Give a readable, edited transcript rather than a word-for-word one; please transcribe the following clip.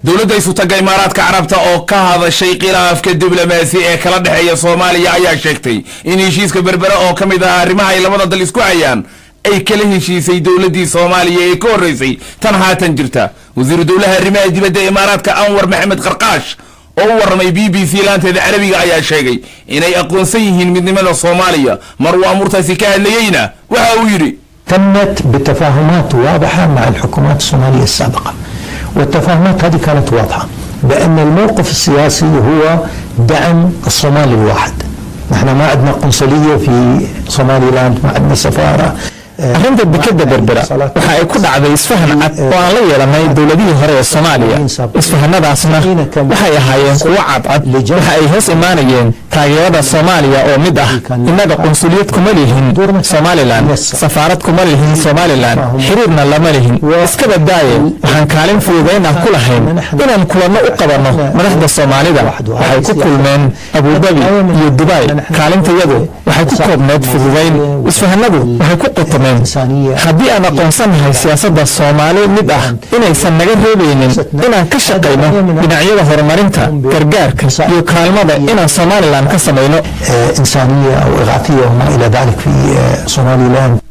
dowladda isutaga imaaraadka carabta oo ka hadashay khilaafka diblomaasi ee kala dhaxeeya Soomaaliya ayaa sheegtay in heshiiska berbera oo kamid ah arrimaha ay labada dal isku hayaan ay kala heshiisay dowladii Soomaaliya ee ka horeysay tan haatan jirta. wasiir dowlaha arrimaha dibadda imaaraadka Anwar Maxamed Qarqaash oo warramay BBC laanteeda Carabiga ayaa sheegay inay aqoonsan yihiin midnimada Soomaaliya mar waa murtaasi ka hadlayayna waxa uu yiri تمت بتفاهمات واضحة مع الحكومات الصومالية السابقة، والتفاهمات هذه كانت واضحة بأن الموقف السياسي هو دعم الصومالي الواحد. نحن ما عندنا قنصلية في صومالي لاند، ما عندنا سفارة. arrinta dekada berbera waxa ay ku dhacday isfahan cad oo aan la yeelanay dowladihii hore ee Soomaaliya. isfahanadaasna waxay ahaayeen kuwo cadcad, waxa ay hoos imaanayeen taageerada Soomaaliya oo mid ah innaga qunsuliyad kuma lihin Somaliland, safaarad kuma lihin Somaliland, xiriirna lama lihin. iska badaaye waxaan kaalin fududeyn ah ku lahayn inaan kulano u qabanno madaxda Soomaalida. waxay ku kulmeen Abu Dhabi iyo Dubai. kaalintayadu waxay ku koobneed fududeyn. isfahanadu waxay ku qotomeen haddii aan aqoonsanahay siyaasadda Soomaali mid ah inaysan naga reebaynin inaan ka shaqayno dhinacyada horumarinta, gargaarka iyo kaalmada inaan Somaliland ka samayno إنسانية أو إغاثية وما إلى ذلك في Somaliland.